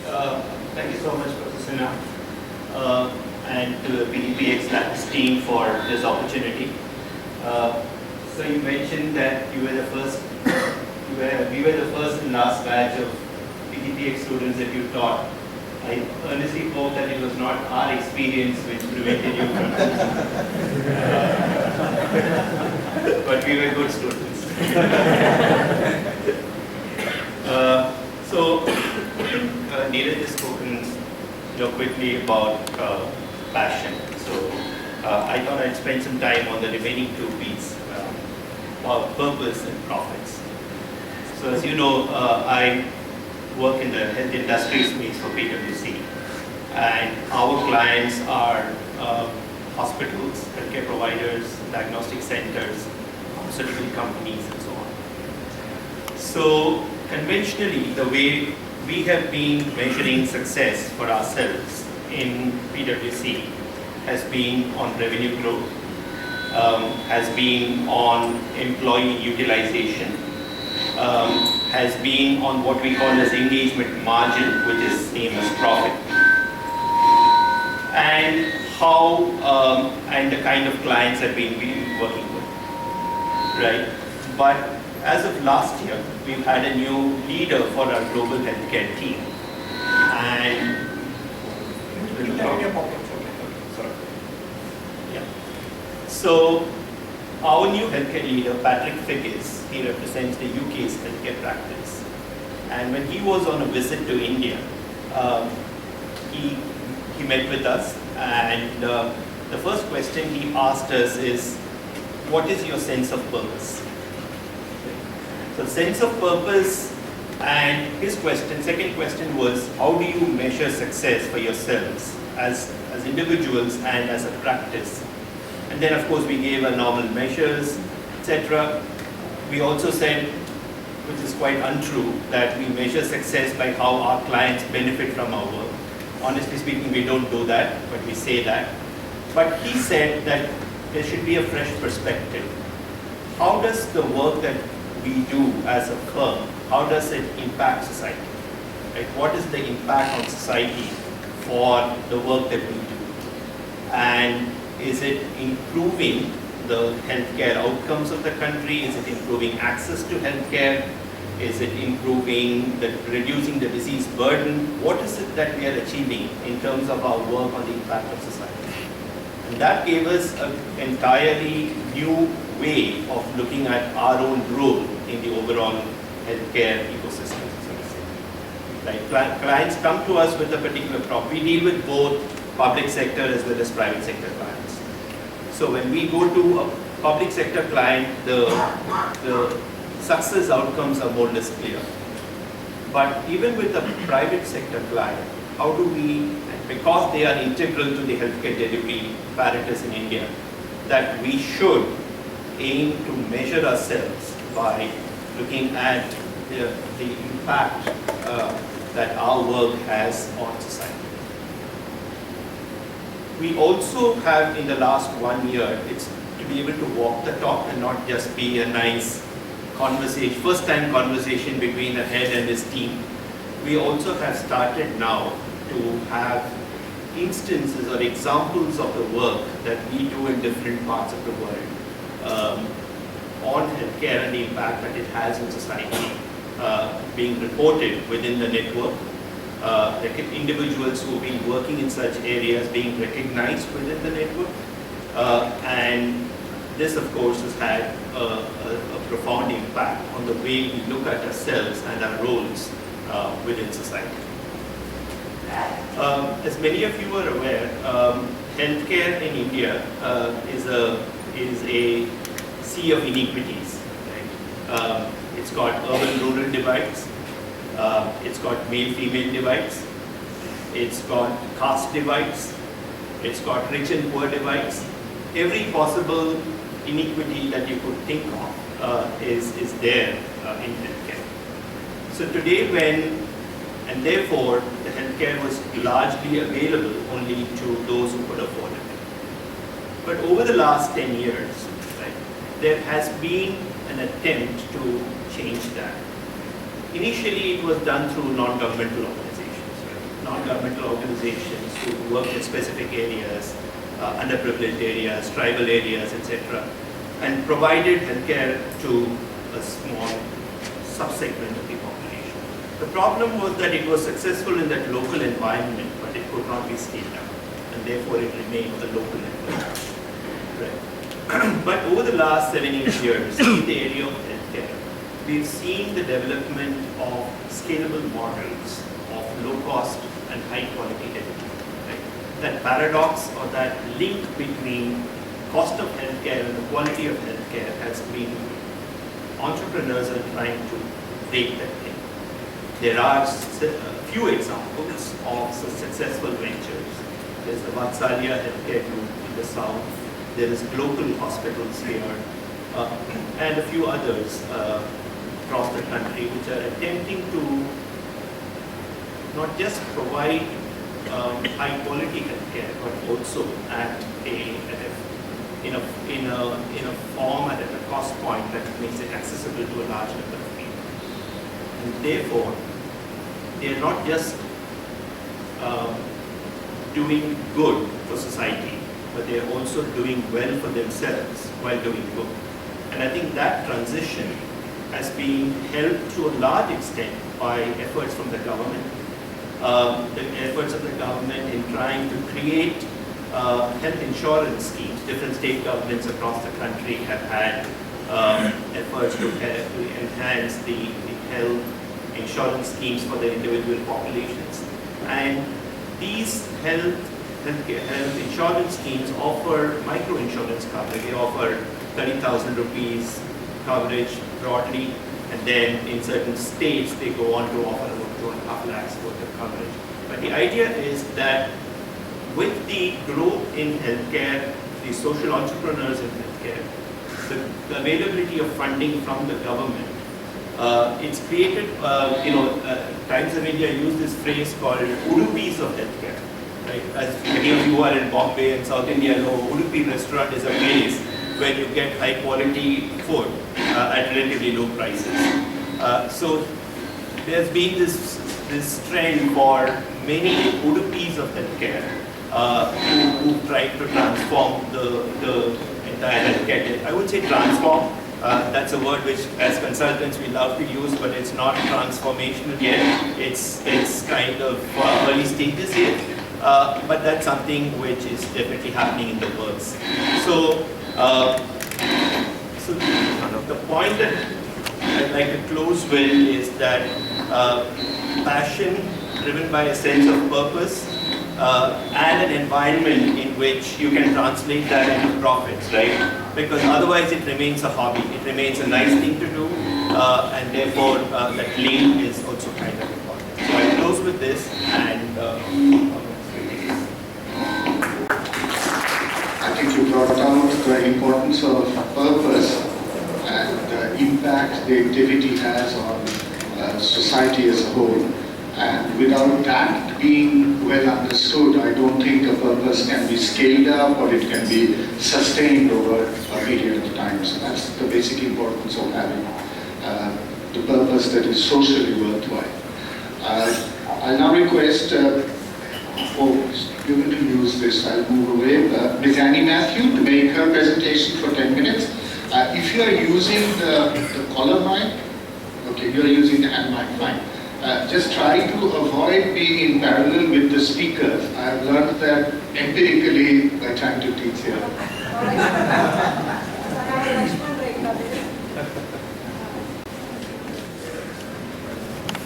Thank you so much, Professor Sinha, and to the PDPX Lattice team for this opportunity. So you mentioned that you were the first, we were the first and last batch of PDPX students that you taught. I earnestly hope that it was not our experience which prevented you from teaching. But we were good students. So Neeraj has spoken quickly about passion. So I thought I'd spend some time on the remaining two P's, purpose and profits. So as you know, I work in the health industry space for PwC, and our clients are hospitals, healthcare providers, diagnostic centers, pharmaceutical companies, and so on. So conventionally, the way we have been measuring success for ourselves in PwC has been on revenue growth, has been on employee utilization, has been on what we call as engagement margin, which is same as profit, and how and the kind of clients that we've been working with, right? But as of last year, we've had a new leader for our global healthcare team, and so our new healthcare leader, Patrick Figgis, he represents the UK's healthcare practice. And when he was on a visit to India, he met with us, and the first question he asked us is, what is your sense of purpose? So sense of purpose, and his question, second question was, how do you measure success for yourselves as individuals and as a practice? And then of course we gave our normal measures, etc. We also said, which is quite untrue, that we measure success by how our clients benefit from our work. Honestly speaking, we don't do that, but we say that. But he said that there should be a fresh perspective. How does the work that we do as a firm, how does it impact society? Right? What is the impact on society for the work that we do? And is it improving the healthcare outcomes of the country? Is it improving access to healthcare? Is it improving reducing the disease burden? What is it that we are achieving in terms of our work on the impact of society? And that gave us an entirely new way of looking at our own role in the overall healthcare ecosystem, so to say. Right? Clients come to us with a particular problem. We deal with both public sector as well as private sector clients. So when we go to a public sector client, the success outcomes are more or less clear. But even with a private sector client, how do we, because they are integral to the healthcare delivery apparatus in India, that we should aim to measure ourselves by looking at the impact that our work has on society. We also have, in the last 1 year, it's to be able to walk the talk and not just be a nice conversation, first-time conversation between a head and his team. We also have started now to have instances or examples of the work that we do in different parts of the world on healthcare and the impact that it has in society being reported within the network. Individuals who have been working in such areas being recognized within the network. And this, of course, has had a profound impact on the way we look at ourselves and our roles within society. As many of you are aware, healthcare in India is a sea of inequities. Right? It's got urban-rural divides. It's got male-female divides. It's got caste divides. It's got rich and poor divides. Every possible inequity that you could think of is there in healthcare. So today and therefore the healthcare was largely available only to those who could afford it. But over the last 10 years, right, there has been an attempt to change that. Initially, it was done through non-governmental organizations. Right? non-governmental organizations who work in specific areas, underprivileged areas, tribal areas, etc., and provided healthcare to a small subsegment of the population. The problem was that it was successful in that local environment, but it could not be scaled up, and therefore it remained a local environment. Right. But over the last 7-8 years, in the area of healthcare, we've seen the development of scalable models of low-cost and high-quality healthcare. Right? That paradox or that link between cost of healthcare and the quality of healthcare has been, entrepreneurs are trying to break that link. There are a few examples of successful ventures. There's the Vatsalya Healthcare Group in the south. There is Global Hospitals here, and a few others across the country which are attempting to not just provide high quality healthcare, but also at in a form and at a cost point that makes it accessible to a large number of people. And therefore, they are not just doing good for society, but they are also doing well for themselves while doing good. And I think that transition has been helped to a large extent by efforts from the government. The efforts of the government in trying to create health insurance schemes. Different state governments across the country have had efforts to enhance the health insurance schemes for the individual populations. And these health insurance schemes offer micro-insurance coverage. They offer 30,000 rupees coverage broadly, and then in certain states they go on to offer about 2.5 lakhs worth of coverage. But the idea is that with the growth in healthcare, the social entrepreneurs in healthcare, the availability of funding from the government, it's created, Times of India used this phrase called Udupis of healthcare. Right? As many of you are in Bombay and South India know, Udupi restaurant is a place where you get high quality food at relatively low prices. So there's been this trend for many Udupis of healthcare who tried to transform the entire healthcare. I would say transform. That's a word which, as consultants, we love to use, but it's not transformational yet. It's kind of early stages yet. But that's something which is definitely happening in the works. So the point that I'd like to close with is that passion driven by a sense of purpose and an environment in which you can translate that into profits, right? Because otherwise it remains a hobby. It remains a nice thing to do, and therefore that link is also kind of important. So I close with this, and I think you brought out the importance of purpose and the impact the activity has on society as a whole. And without that being well understood, I don't think a purpose can be scaled up or it can be sustained over a period of time. So that's the basic importance of having the purpose that is socially worthwhile. I'll now request, you're going to use this, I'll move away, Ms. Annie Matthew to make her presentation for 10 minutes. If you are using the collar mic, okay, you are using the hand mic, fine. Just try to avoid being in parallel with the speakers. I have learned that empirically by trying to teach here.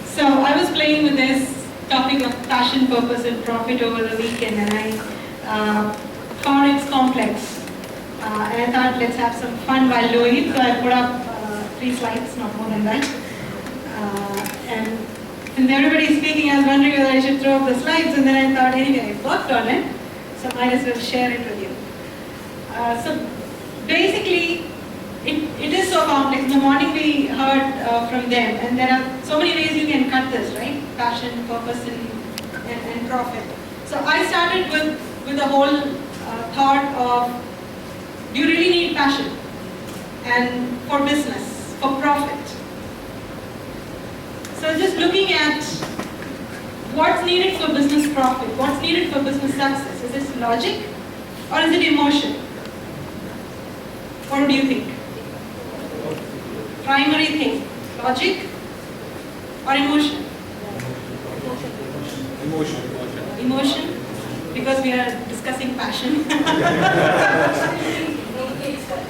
So I was playing with this topic of passion, purpose and profit over the weekend, and I found it's complex. And I thought let's have some fun while doing it. So I put up 3 slides, not more than that. And since everybody is speaking, I was wondering whether I should throw up the slides, and then I thought, anyway, I worked on it, so I might as well share it with you. So basically, it is so complex. In the morning we heard from them, and there are so many ways you can cut this, right? Passion, purpose, and profit. So I started with the whole thought of, do you really need passion? And for business, for profit. So just looking at what's needed for business profit, what's needed for business success? Is this logic or is it emotion? What do you think? Primary thing, logic or emotion? Emotion, because we are discussing passion.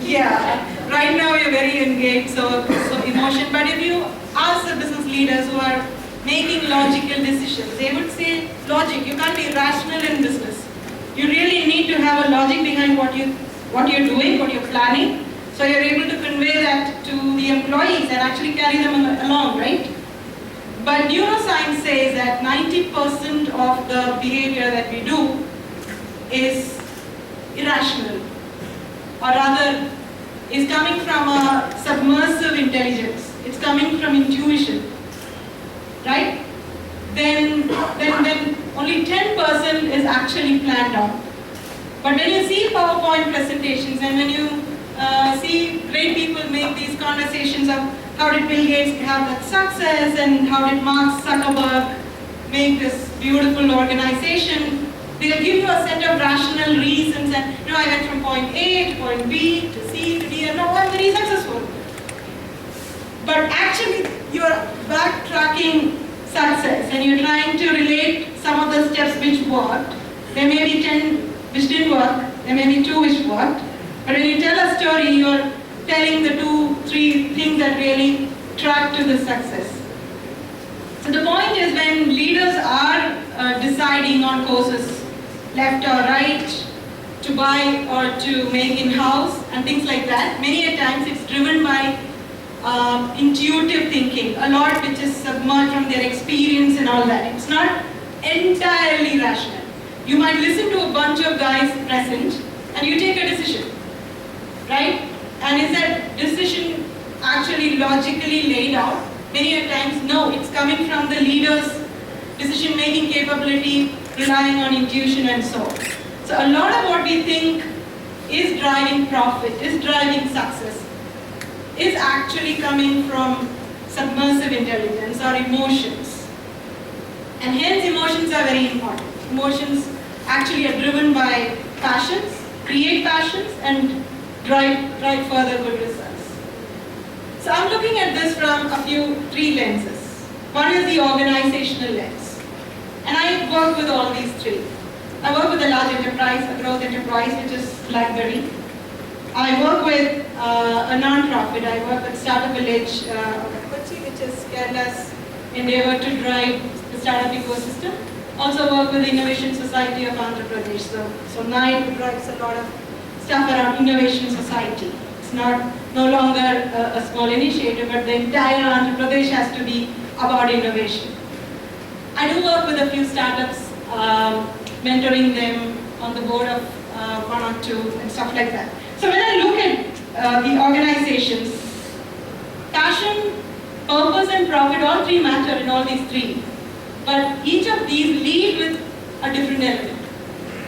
Yeah, right now you're very engaged, so emotion. But if you ask the business leaders who are making logical decisions, they would say logic. You can't be rational in business. You really need to have a logic behind what you're doing, what you're planning, so you're able to convey that to the employees and actually carry them along, right? But neuroscience says that 90% of the behavior that we do is irrational, or rather is coming from a submersive intelligence. It's coming from intuition, right? Then only 10% is actually planned out. But when you see PowerPoint presentations and when you see great people make these conversations of how did Bill Gates have that success and how did Mark Zuckerberg make this beautiful organization, they'll give you a set of rational reasons and, I went from point A to point B to C to D and now I'm very successful. But actually you're backtracking success and you're trying to relate some of the steps which worked. There may be 10 which didn't work, there may be 2 which worked. But when you tell a story, you're telling the 2-3 things that really track to the success. So the point is when leaders are deciding on courses, left or right, to buy or to make in-house and things like that, many a times it's driven by intuitive thinking, a lot which is submerged from their experience and all that. It's not entirely rational. You might listen to a bunch of guys present and you take a decision, right? And is that decision actually logically laid out? Many a times, no, it's coming from the leader's decision-making capability, relying on intuition and so on. So a lot of what we think is driving profit, is driving success, is actually coming from submersive intelligence or emotions. And hence emotions are very important. Emotions actually are driven by passions, create passions and drive further good results. So I'm looking at this from 3 lenses. One is the organizational lens. And I work with all these 3. I work with a large enterprise, a growth enterprise, which is BlackBerry. I work with a non-profit. I work with Startup Village, which is Kerala's endeavor to drive the startup ecosystem. Also work with the Innovation Society of Andhra Pradesh. So NIDE drives a lot of stuff around Innovation Society. It's no longer a small initiative, but the entire Andhra Pradesh has to be about innovation. I do work with a few startups, mentoring them on the board of 1 or 2 and stuff like that. So when I look at the organizations, passion, purpose and profit, all 3 matter in all these 3. But each of these lead with a different element.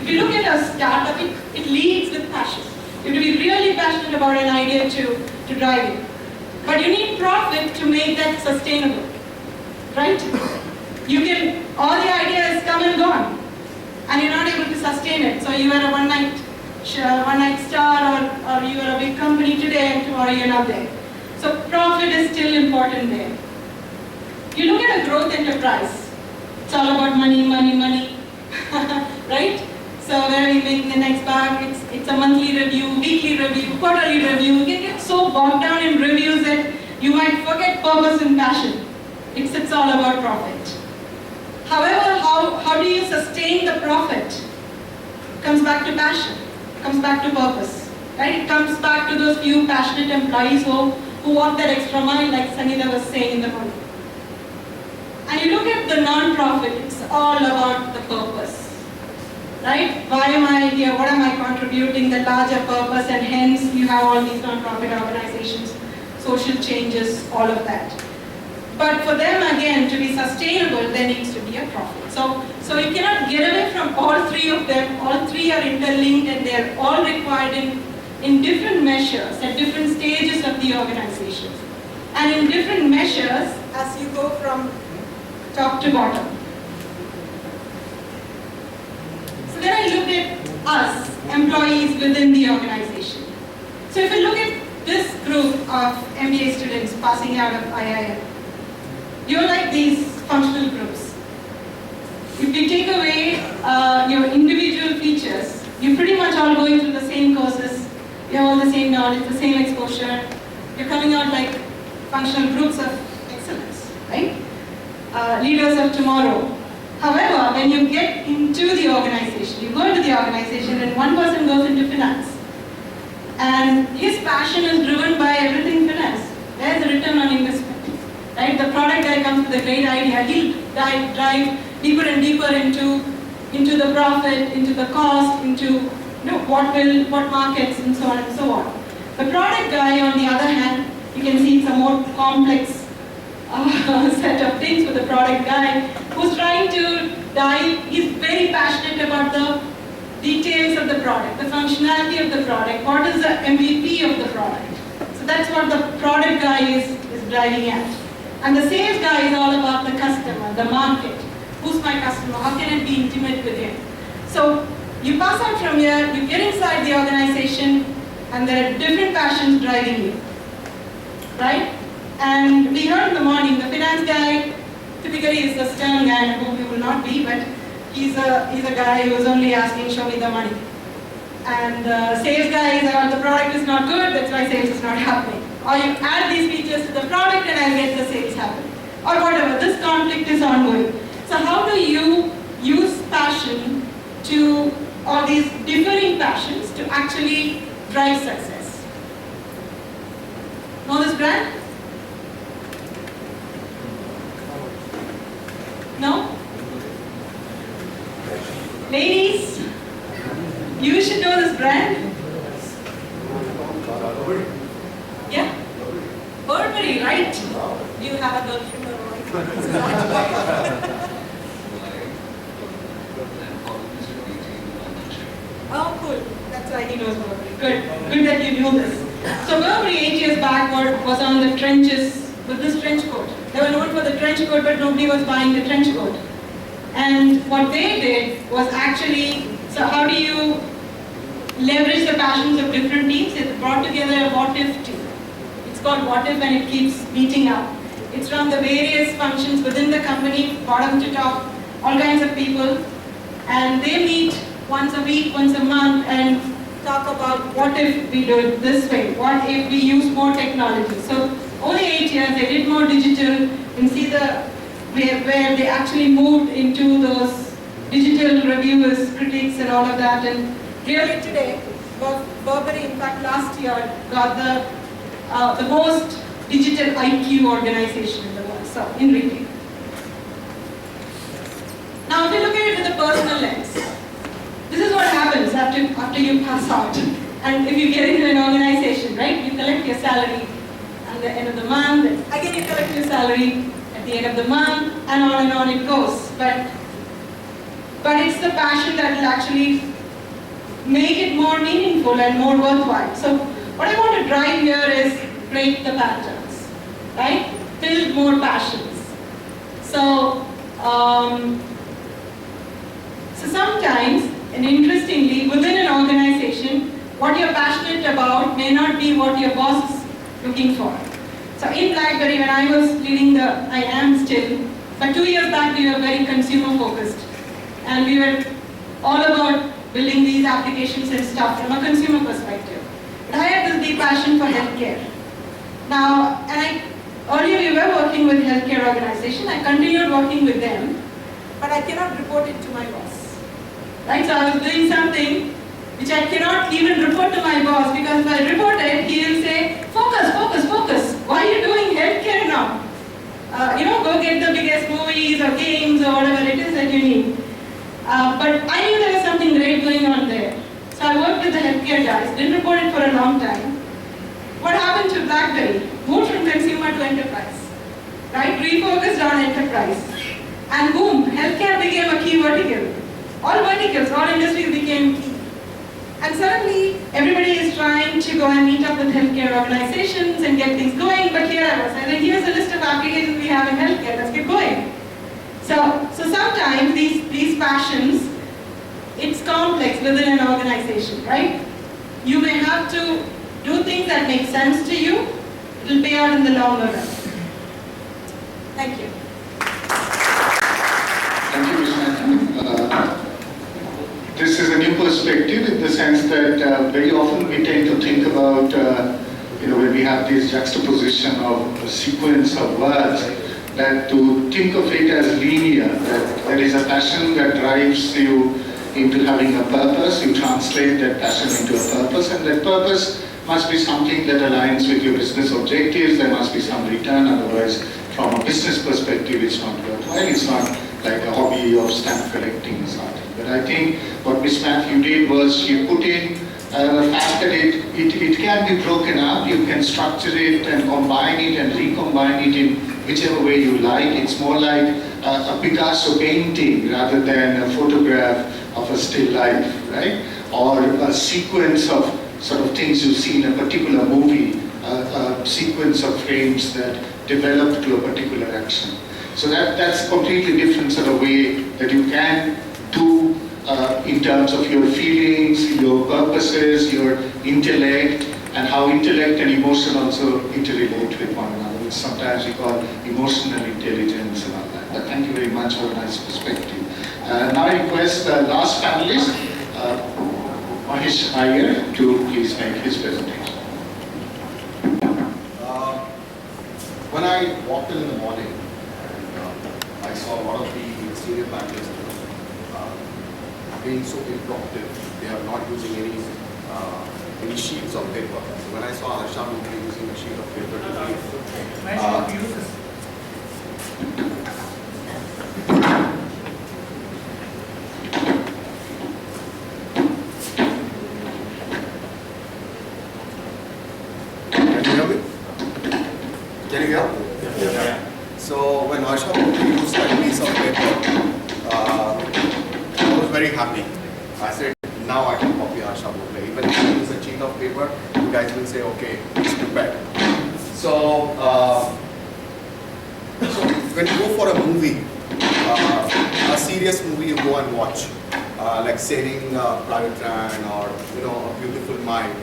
If you look at a startup, it leads with passion. You have to be really passionate about an idea to drive it. But you need profit to make that sustainable, right? All the ideas come and gone, and you're not able to sustain it. So you are a one-night star, or you are a big company today, and tomorrow you're not there. So profit is still important there. You look at a growth enterprise. It's all about money, money, money, right? So where are we making the next bag? It's a monthly review, weekly review, quarterly review. You can get so bogged down in reviews that you might forget purpose and passion. It's all about profit. However, how do you sustain the profit? It comes back to passion, it comes back to purpose, right? It comes back to those few passionate employees who walk that extra mile, like Sangeeta was saying in the morning. And you look at the non-profit, it's all about the purpose, right? Why am I here? What am I contributing? The larger purpose, and hence you have all these non-profit organizations, social changes, all of that. But for them, again, to be sustainable, there needs to be a profit. So you cannot get away from all 3 of them. All 3 are interlinked and they're all required in different measures at different stages of the organization. And in different measures as you go from top to bottom. us, employees within the organization. So if you look at this group of MBA students passing out of IIM, you're like these functional groups. If you take away your individual features, you're pretty much all going through the same courses, you have all the same knowledge, the same exposure, you're coming out like functional groups of excellence, right? Leaders of tomorrow. However, when you get into the organization, you go into the organization and one person goes into finance. And his passion is driven by everything finance. There's a return on investment, right? The product guy comes with a great idea. He'll dive deeper and deeper into the profit, into the cost, into what markets, and so on and so on. The product guy, on the other hand, you can see it's a more complex set of things with the product guy who's trying to dive. He's very passionate about the details of the product, the functionality of the product, what is the MVP of the product. So that's what the product guy is driving at. And the sales guy is all about the customer, the market. Who's my customer? How can I be intimate with him? So you pass out from here, you get inside the organization, and there are different passions driving you, right? And we heard in the morning, the finance guy typically is the stern guy, and I hope he will not be, but he's a guy who's only asking, show me the money. And sales guy is, the product is not good, that's why sales is not happening. Or you add these features to the product and I'll get the sales happen. Or whatever, this conflict is ongoing. So how do you use passion to, or these differing passions, to actually drive success? Know this brand? No? Ladies, you should know this brand. Yeah? Burberry, right? Do you have a girlfriend or wife? Oh, cool. That's why he knows Burberry. Good that you knew this. So Burberry 8 years back was on the trenches with this trench coat. They were known for the trench coat, but nobody was buying the trench coat. And what they did was actually, so how do you leverage the passions of different teams? It brought together a what if team. It's called What If, and it keeps meeting up. It's from the various functions within the company, bottom to top, all kinds of people. And they meet once a week, once a month, and talk about what if we do it this way? What if we use more technology? So only 8 years, they did more digital, and see where they actually moved into those digital reviewers, critics, and all of that. And really today, Burberry, in fact, last year got the most digital IQ organization in the world, so in retail. Now, if you look at it with a personal lens, this is what happens after you pass out. And if you get into an organization, right, you collect your salary at the end of the month, again you collect your salary at the end of the month, and on it goes. But it's the passion that will actually make it more meaningful and more worthwhile. So what I want to drive here is break the patterns, right? Build more passions. So sometimes, and interestingly, within an organization, what you're passionate about may not be what your boss is looking for. So in BlackBerry, when I was leading I am still, but 2 years back we were very consumer focused. And we were all about building these applications and stuff from a consumer perspective. But I had this deep passion for healthcare. Now, earlier we were working with healthcare organization, I continued working with them, but I cannot report it to my boss. Right, so I was doing something which I cannot even report to my boss, because if I report it, he will say, focus, focus, focus. Why are you doing healthcare now? Go get the biggest movies or games or whatever it is that you need. But I knew there was something great going on there. So I worked with the healthcare guys, didn't report it for a long time. What happened to BlackBerry? Moved from consumer to enterprise. Right, refocused on enterprise. And boom, healthcare became a key vertical. All verticals, all industries became key. And suddenly, everybody is trying to go and meet up with healthcare organizations and get things going, but here I was. I said, here's a list of applications we have in healthcare, let's get going. So sometimes these passions, it's complex within an organization, right? You may have to do things that make sense to you. It will pay out in the longer run. Thank you. Thank you, Ms. Mehta. This is a new perspective in the sense that very often we tend to think about, when we have this juxtaposition of a sequence of words, that to think of it as linear, that there is a passion that drives you into having a purpose, you translate that passion into a purpose, and that purpose must be something that aligns with your business objectives, there must be some return, otherwise from a business perspective it's not worthwhile, it's not like a hobby of stamp collecting or something. But I think what Ms. Matthew did was she put in the fact that it can be broken up, you can structure it and combine it and recombine it in whichever way you like. It's more like a Picasso painting rather than a photograph of a still life, right? Or a sequence of sort of things you see in a particular movie, a sequence of frames that develop to a particular action. So that's a completely different sort of way that you can do in terms of your feelings, your purposes, your intellect, and how intellect and emotion also interrelate with one another, which sometimes we call emotional intelligence and all that. But thank you very much for a nice perspective. Now I request the last panelist, Mahesh Iyer, to please make his presentation. When I walked in the morning, and I saw a lot of the senior panelists being so impromptu, they are not using any sheets of paper. So when I saw Harsha Bhogale using a sheet of paper to read, can you hear me? Yeah. So when Harsha Bhogale used that piece of paper, I was very happy. I said, now I can copy Harsha Bhogale. Even if I use a sheet of paper, you guys will say, okay, it's prepared. So when you go for a movie, a serious movie you go and watch, like Saving Private Ryan or A Beautiful Mind,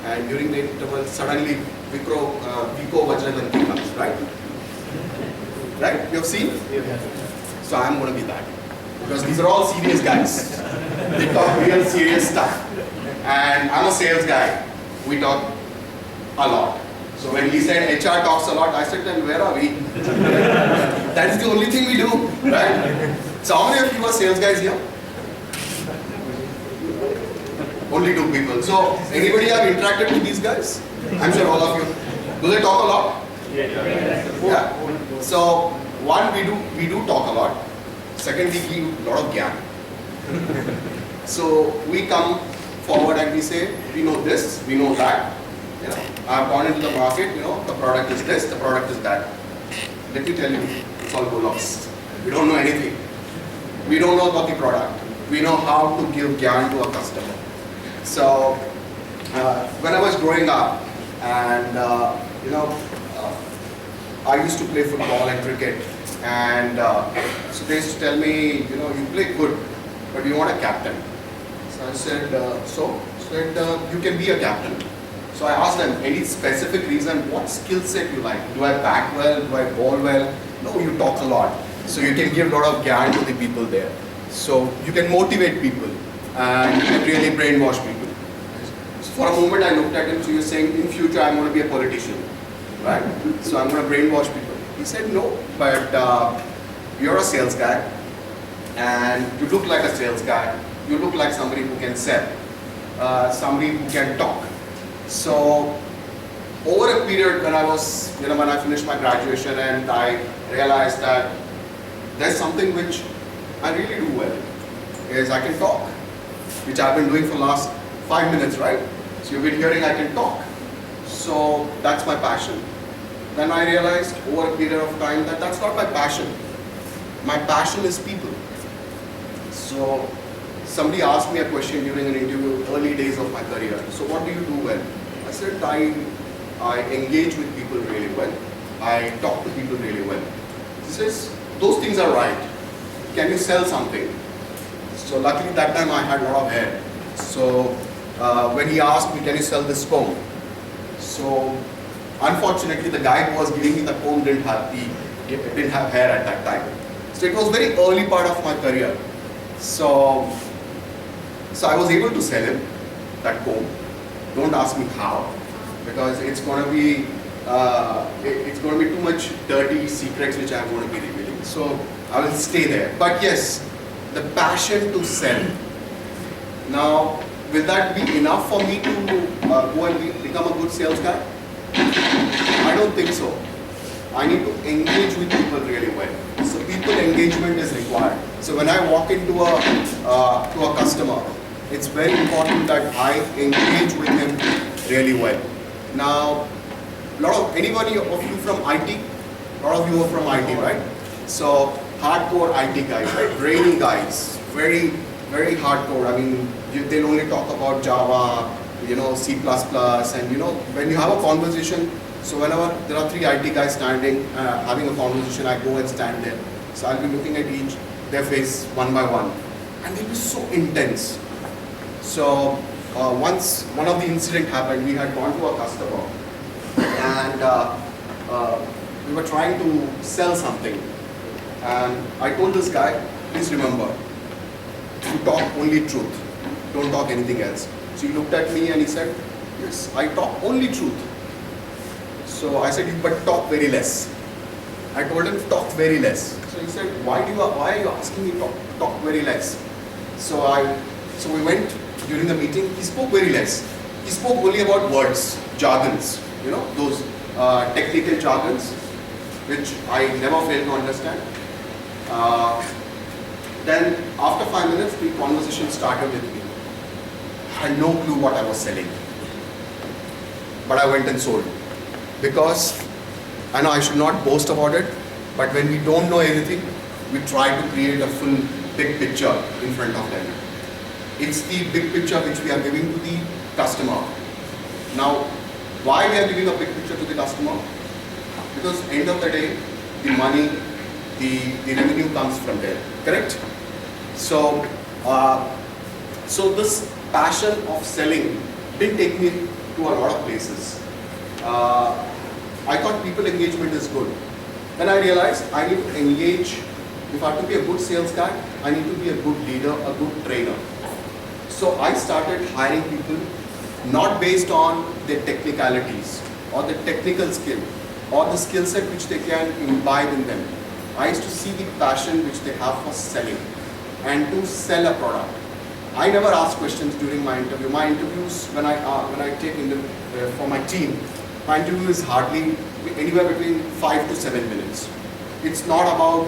and during the interval suddenly Vico Vajraganti comes, right? Right? You have seen? So I'm going to be that. Because these are all serious guys. They talk real serious stuff. And I'm a sales guy. We talk a lot. So when he said HR talks a lot, I said, then where are we? That is the only thing we do, right? So how many of you are sales guys here? Only 2 people. So anybody have interacted with these guys? I'm sure all of you. Do they talk a lot? Yeah. So one, we do talk a lot. Second, we give a lot of gyan. So we come forward and we say, we know this, we know that. I've gone into the market, the product is this, the product is that. Let me tell you, it's all bullocks. We don't know anything. We don't know about the product. We know how to give gyan to a customer. So when I was growing up, and I used to play football and cricket, and so they used to tell me, you play good, but you want a captain. So I said, you can be a captain. So I asked them, any specific reason, what skill set you like? Do I bat well? Do I bowl well? No, you talk a lot. So you can give a lot of gyan to the people there. So you can motivate people, and you can really brainwash people. So for a moment I looked at him, so you're saying, in future I'm going to be a politician, right? So I'm going to brainwash people. He said, no, but you're a sales guy, and you look like a sales guy. You look like somebody who can sell, somebody who can talk. So over a period when when I finished my graduation, and I realized that there's something which I really do well, is I can talk, which I've been doing for the last 5 minutes, right? So you've been hearing I can talk. So that's my passion. Then I realized over a period of time that that's not my passion. My passion is people. So somebody asked me a question during an interview, early days of my career. So what do you do well? I said, I engage with people really well. I talk to people really well. He says, those things are right. Can you sell something? I So luckily that time I had a lot of hair. So when he asked me, can you sell this comb? So unfortunately the guy who was giving me the comb didn't have hair at that time. So it was very early part of my career. So I was able to sell him that comb. Don't ask me how, because it's going to be too much dirty secrets which I'm going to be revealing. So I will stay there. But yes, the passion to sell. Now, will that be enough for me to go and become a good sales guy? I don't think so. I need to engage with people really well. So people engagement is required. So when I walk into to a customer, it's very important that I engage with him really well. Now, anybody of you from IT? A lot of you are from IT, right? So hardcore IT guys, right? Brainy guys, very, very hardcore. I mean, they'll only talk about Java, C++, and when you have a conversation, so whenever there are 3 IT guys standing, having a conversation, I go and stand there. So I'll be looking at their face one by one, and they'll be so intense. So once one of the incident happened, we had gone to a customer, and we were trying to sell something. And I told this guy, please remember, you talk only truth, don't talk anything else. So he looked at me and he said, yes, I talk only truth. So I said, but talk very less. I told him, talk very less. So he said, why are you asking me to talk very less? So we went during the meeting. He spoke very less. He spoke only about words, jargons, those technical jargons, which I never failed to understand. Then after 5 minutes, the conversation started with me. I had no clue what I was selling. But I went and sold. Because, I know I should not boast about it, but when we don't know everything, we try to create a full big picture in front of them. It's the big picture which we are giving to the customer. Now, why we are giving a big picture to the customer? Because end of the day, the money, the revenue comes from there, correct? So this passion of selling didn't take me to a lot of places. I thought people engagement is good. Then I realized I need to engage. If I have to be a good sales guy, I need to be a good leader, a good trainer. So I started hiring people not based on their technicalities or the technical skill or the skill set which they can imbibe in them. I used to see the passion which they have for selling and to sell a product. I never ask questions during my interview. My interviews, when I take for my team, my interview is hardly anywhere between 5 to 7 minutes. It's not about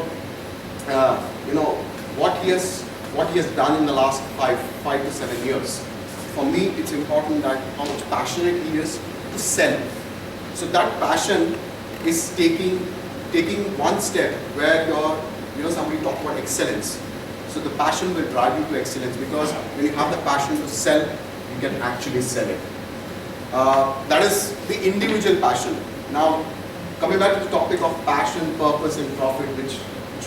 what he has done in the last 5 to 7 years. For me, it's important that how much passionate he is to sell. So that passion is taking one step where somebody talked about excellence. So the passion will drive you to excellence, because when you have the passion to sell, you can actually sell it. That is the individual passion. Now, coming back to the topic of passion, purpose, and profit, which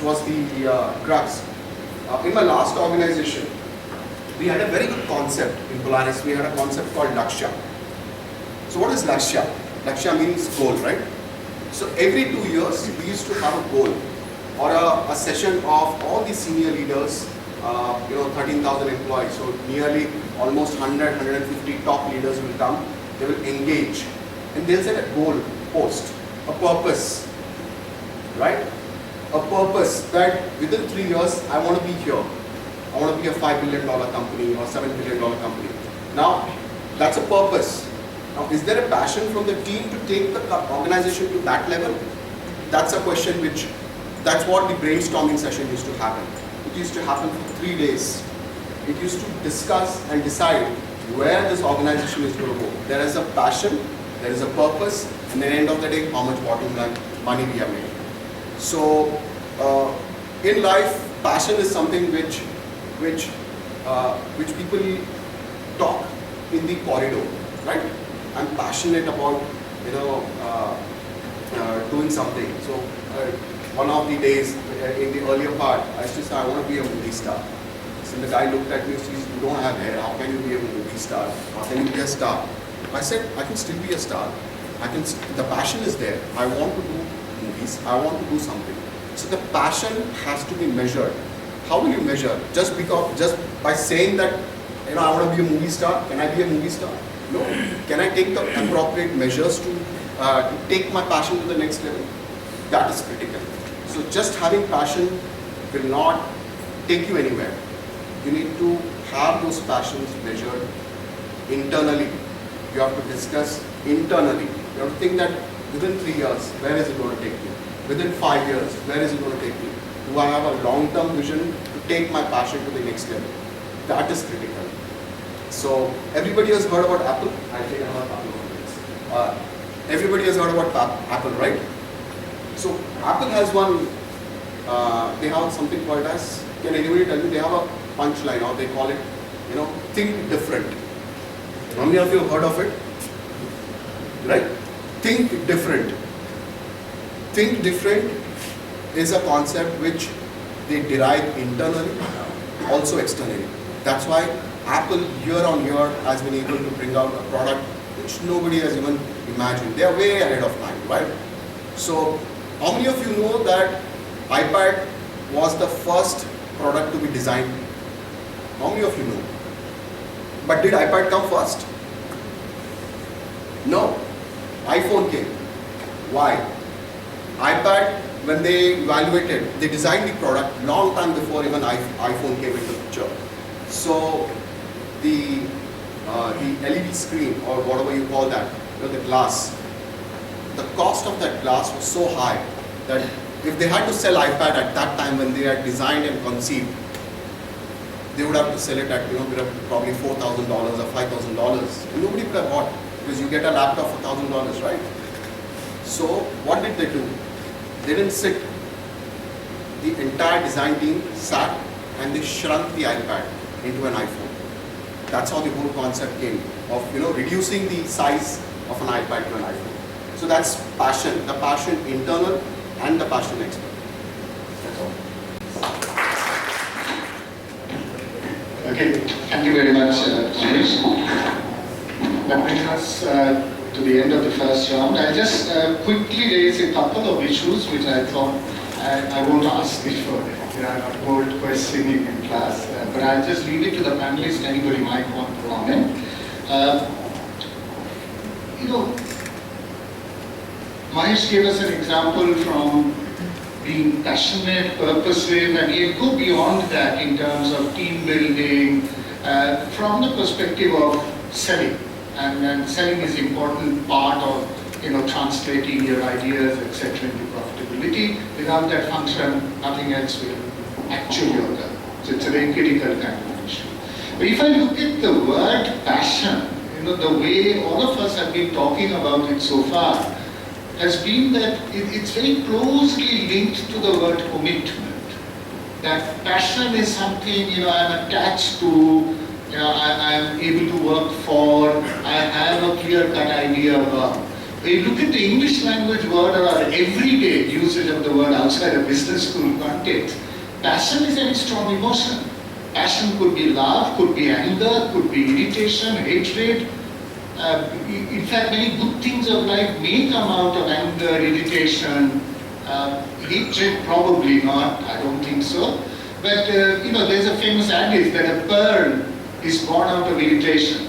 was the crux. In my last organization, we had a very good concept in Polaris. We had a concept called Lakshya. So what is Lakshya? Lakshya means goal, right? So every 2 years, we used to have a goal or a session of all the senior leaders, 13,000 employees. So nearly almost 100, 150 top leaders will come. They will engage and they'll set a goal post, a purpose, right? A purpose that within 3 years, I want to be here. I want to be a $5 billion company or $7 billion company. Now, that's a purpose. Now, is there a passion from the team to take the organization to that level? That's a question that's what the brainstorming session used to happen. It used to happen for 3 days. It used to discuss and decide where this organization is going to go. There is a passion, there is a purpose, and at the end of the day, how much bottom line money we are making. So, in life, passion is something which people talk in the corridor, right? I'm passionate about, doing something. So, one of the days in the earlier part, I used to say I want to be a movie star. And the guy looked at me and said, you don't have hair, how can you be a movie star? How can you be a star? I said, I can still be a star. The passion is there. I want to do movies, I want to do something. So the passion has to be measured. How will you measure? Just by saying that, I want to be a movie star, can I be a movie star? No. Can I take the appropriate measures to take my passion to the next level? That is critical. So just having passion will not take you anywhere. You need to have those passions measured internally. You have to discuss internally. You have to think that within 3 years, where is it going to take me? Within 5 years, where is it going to take me? Do I have a long-term vision to take my passion to the next level? That is critical. So everybody has heard about Apple. I think I have a couple of minutes. Everybody has heard about Apple, right? So Apple has one, they have something called as, can anybody tell me, they have a punchline, or they call it, think different. How many of you have heard of it? Right? Think different. Think different is a concept which they derive internally, also externally. That's why Apple year on year has been able to bring out a product which nobody has even imagined. They are way ahead of time, right? So, how many of you know that iPad was the first product to be designed? How many of you know? But did iPad come first? No. iPhone came. Why? iPad, when they evaluated, they designed the product long time before even iPhone came into the picture. So the LED screen, or whatever you call that, the glass, the cost of that glass was so high that if they had to sell iPad at that time when they had designed and conceived, they would have to sell it at probably $4,000 or $5,000. And nobody would have bought, because you get a laptop for $1,000, right? So what did they do? They didn't sit. The entire design team sat and they shrunk the iPad into an iPhone. That's how the whole concept came of reducing the size of an iPad to an iPhone. So that's passion, the passion internal and the passion external. That's all. Okay, thank you very much, Anish. That brings us to the end of the first round. I'll just quickly raise a couple of issues which I thought I won't ask before. I'm not bored questioning in class, but I'll just leave it to the panelists. Anybody might want to comment. Mahesh gave us an example from being passionate, purposive, and he'll go beyond that in terms of team building, from the perspective of selling. And selling is an important part of translating your ideas, etc., into profitability. Without that function, nothing else will actually occur. So it's a very critical kind of issue. But if I look at the word passion, the way all of us have been talking about it so far, has been that it's very closely linked to the word commitment. That passion is something I'm attached to, I'm able to work for, I have a clear-cut idea about. When you look at the English language word or our everyday usage of the word outside a business school context, passion is a very strong emotion. Passion could be love, could be anger, could be irritation, hatred. In fact, many good things of life may come out of anger, irritation, hatred, probably not, I don't think so. But there's a famous adage that a pearl is born out of irritation.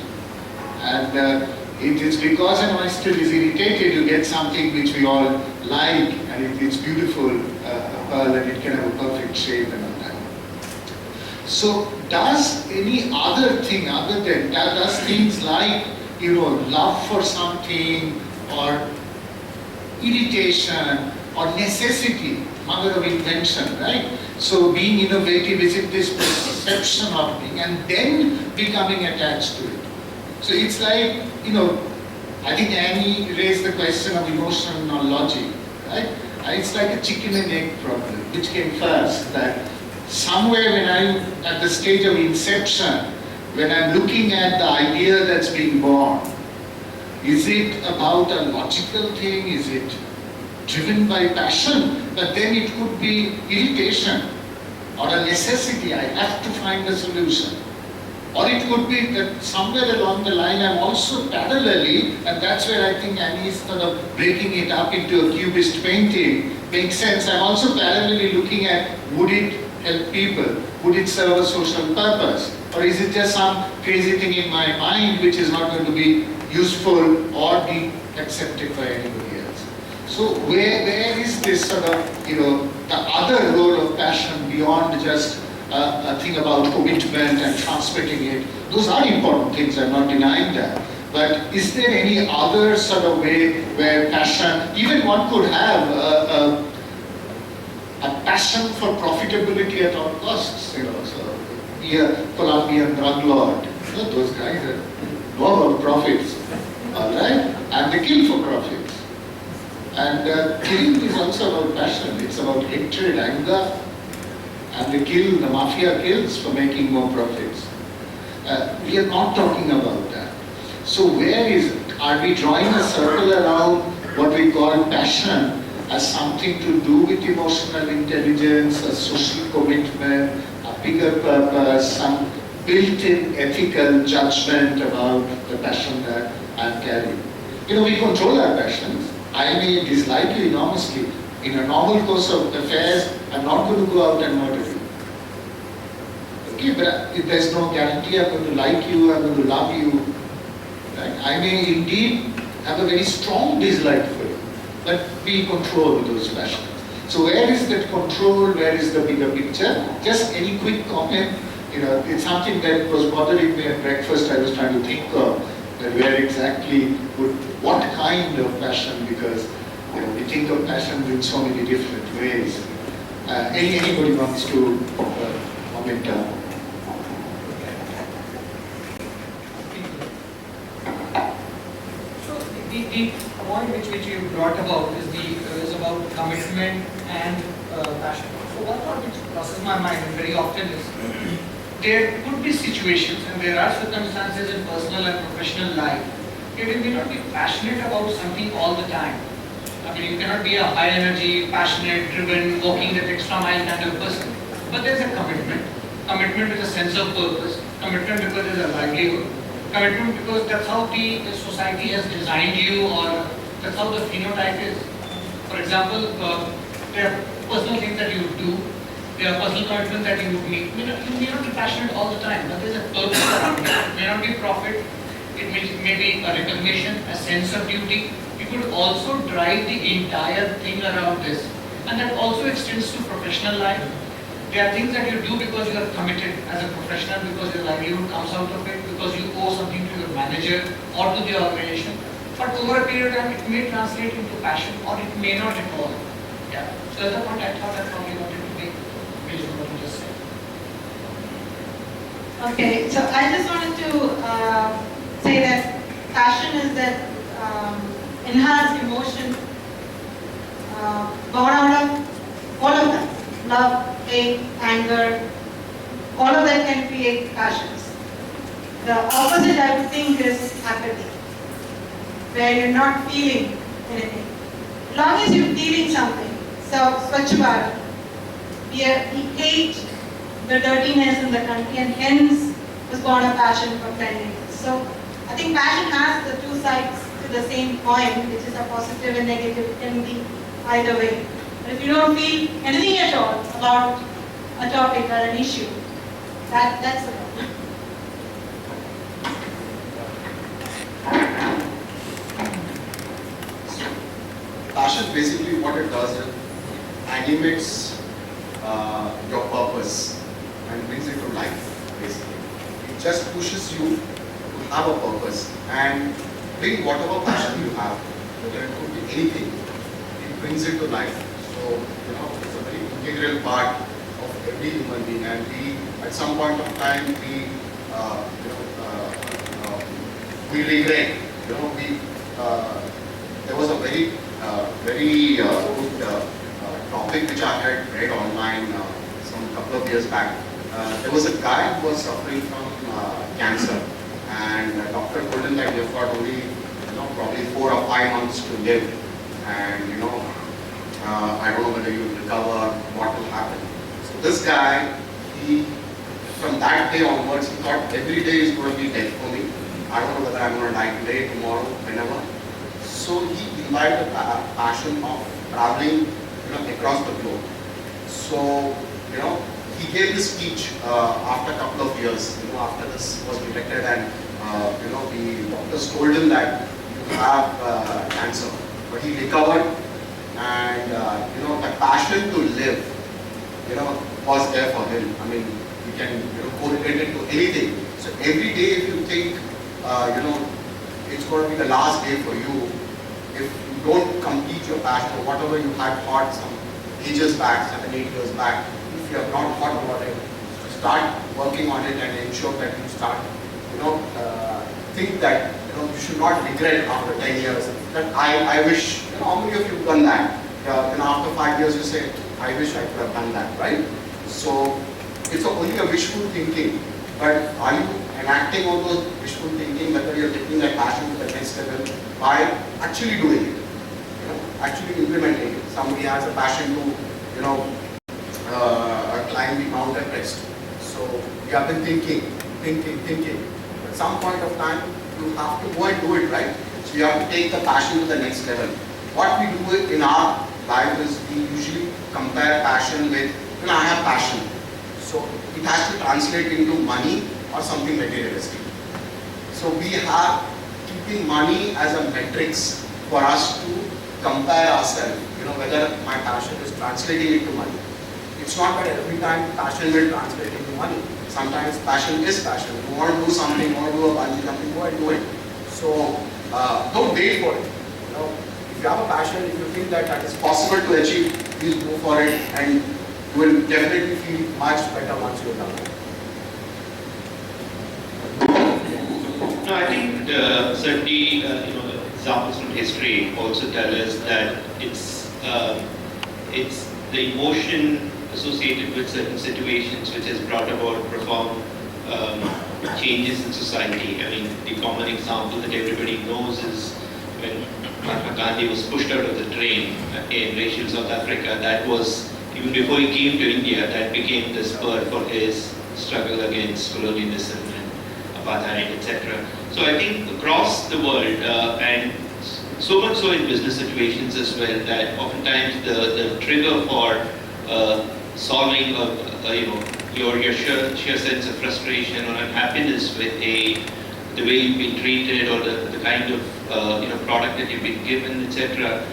And it is because an oyster is irritated, you get something which we all like, and it's beautiful, a pearl, and it can have a perfect shape and all that. So does any other thing other than that, does things like love for something, or irritation, or necessity, mother of invention, right? So being innovative, is it this perception of being, and then becoming attached to it? So it's like, I think Annie raised the question of emotion or logic, right? It's like a chicken and egg problem. Which came first? That somewhere when I'm at the stage of inception, when I'm looking at the idea that's being born, is it about a logical thing? Is it driven by passion? But then it could be irritation. or a necessity. I have to find a solution. Or it could be that somewhere along the line I'm also parallelly, and that's where I think Annie is sort of breaking it up into a cubist painting. Makes sense. I'm also parallelly looking at, would it help people? Would it serve a social purpose? Or is it just some crazy thing in my mind which is not going to be useful or be accepted by anybody else? So where is this sort of, the other role of passion beyond just a thing about commitment and transmitting it? Those are important things, I'm not denying that. But is there any other sort of way where passion, even one could have a passion for profitability at all costs, so be a Colombian drug lord. Those guys know about profits, all right? And they kill for profits. And killing is also about passion. It's about hatred, anger, and the mafia kills for making more profits. We are not talking about that. So are we drawing a circle around what we call passion as something to do with emotional intelligence, a social commitment, a bigger purpose, some built-in ethical judgment about the passion that I'm carrying? We control our passions. I may dislike you enormously. In a normal course of affairs, I'm not going to go out and murder you. Okay, but if there's no guarantee I'm going to like you, I'm going to love you. Right? I may indeed have a very strong dislike for you, but we control those passions. So where is that control? Where is the bigger picture? Just any quick comment. It's something that was bothering me at breakfast. I was trying to think of that where exactly what kind of passion, because we think of passion in so many different ways. Anybody wants to comment on? So the point which you brought about is about commitment and passion. So one thought which crosses my mind very often is there could be situations and there are circumstances in personal and professional life where you may not be passionate about something all the time. I mean, you cannot be a high energy, passionate, driven, walking that extra mile kind of person. But there's a commitment. Commitment with a sense of purpose. Commitment because there's a livelihood. Commitment because that's how the society has designed you, or that's how the phenotype is. For example, there are personal things that you do. There are personal commitments that you would meet. You may not be passionate all the time, but there's a purpose around it. It may not be profit. It may be a recognition, a sense of duty. You could also drive the entire thing around this. And that also extends to professional life. There are things that you do because you are committed as a professional, because your livelihood comes out of it, because you owe something to your manager or to the organization. But over a period of time, it may translate into passion, or it may not at all. Yeah. So that's the point I thought I probably wanted to make based on what you just said. Okay, so I just wanted to say that passion is that enhanced emotion born out of all of that. Love, hate, anger, all of that can create passions. The opposite, I would think, is apathy, where you're not feeling anything. As long as you're feeling something, so Swachh Bharat, we hate the dirtiness in the country, and hence was born a passion for cleanliness. So I think passion has the two sides to the same coin, which is a positive and negative. It can be either way. But if you don't feel anything at all about a topic or an issue, that's the problem. Passion, basically what it does is animates your purpose and brings it to life, basically. It just pushes you to have a purpose and bring whatever passion you have, whether it could be anything, it brings it to life. So, it's a very integral part of every human being, and we, at some point of time, we regret. There was a very good topic which I had read online some couple of years back. There was a guy who was suffering from cancer, and the doctor told him that you've got only probably 4 or 5 months to live, and I don't know whether you'll recover, what will happen. So this guy, he, from that day onwards, he thought every day is going to be death for me. I don't know whether I'm going to die today, tomorrow, whenever. So he imbibed the passion of traveling, across the globe. So, he gave this speech after a couple of years, after this was detected, and the doctors told him that you have cancer. But he recovered, and the passion to live, was there for him. I mean, you can correlate it to anything. So every day, if you think, it's going to be the last day for you, if you don't complete your passion or whatever you had thought some ages back, 7, 8 years back, if you have not thought about it, start working on it and ensure that you start, think that, you should not regret after 10 years. That I wish, how many of you have done that? After 5 years you say, I wish I could have done that, right? So it's only a wishful thinking, but are you enacting all those wishful thinking, whether you're taking that passion to the next level by actually doing it, actually implementing it? Somebody has a passion to, climb the Mount Everest. So we have been thinking. At some point of time, you have to go and do it, right? So you have to take the passion to the next level. What we do in our life is we usually compare passion with, I have passion. So it has to translate into money or something materialistic. So we are keeping money as a metrics for us to compare ourselves, whether my passion is translating into money. It's not that every time passion will translate into money. Sometimes passion is passion. You want to do something, you want to do a bungee jumping, go and do it. So don't wait for it. If you have a passion, if you think that that is possible to achieve, please go for it, and you will definitely feel much better once you're done. No, I think certainly the examples from history also tell us that it's the emotion associated with certain situations which has brought about profound changes in society. I mean, the common example that everybody knows is when Mahatma Gandhi was pushed out of the train in racial South Africa. That was, even before he came to India, that became the spur for his struggle against colonialism and apartheid, etc. So I think across the world, and so much so in business situations as well, that oftentimes the trigger for solving your sheer sense of frustration or unhappiness with the way you've been treated or the kind of product that you've been given, etc.,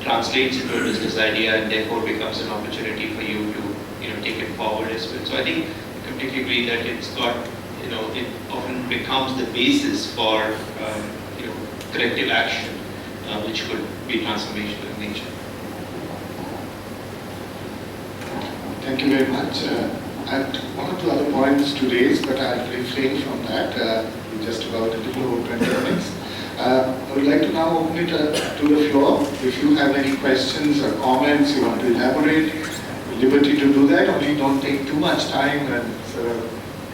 translates into a business idea and therefore becomes an opportunity for you to take it forward as well. So I think I completely agree that it's got, it often becomes the basis for corrective action, which could be transformational in nature. Thank you very much. I have one or two other points to raise, but I'll refrain from that. We're just about a little over 20 minutes. I would like to now open it to the floor. If you have any questions or comments, you want to elaborate, liberty to do that, only don't take too much time and sort of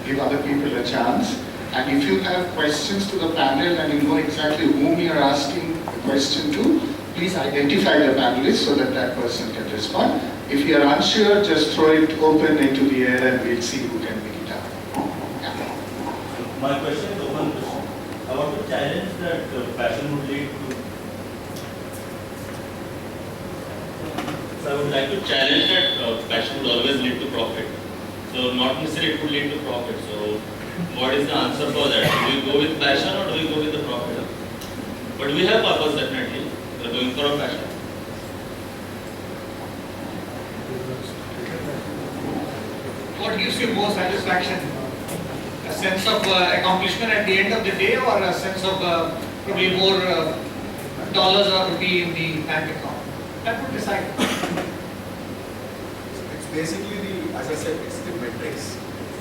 give other people a chance. And if you have questions to the panel and you know exactly whom you are asking the question to, please identify the panelist so that that person can respond. If you are unsure, just throw it open into the air and we'll see who can pick it up. Yeah. My question is open question. I want to challenge that passion would lead to. So I would like to challenge that passion would always lead to profit. So not necessarily it would lead to profit. So what is the answer for that? Do we go with passion or do we go with the profit? But we have purpose definitely. We are going for a passion. What gives you more satisfaction? A sense of accomplishment at the end of the day, or a sense of probably more dollars or rupee in the bank account? That would decide. It's basically as I said, it's the metrics.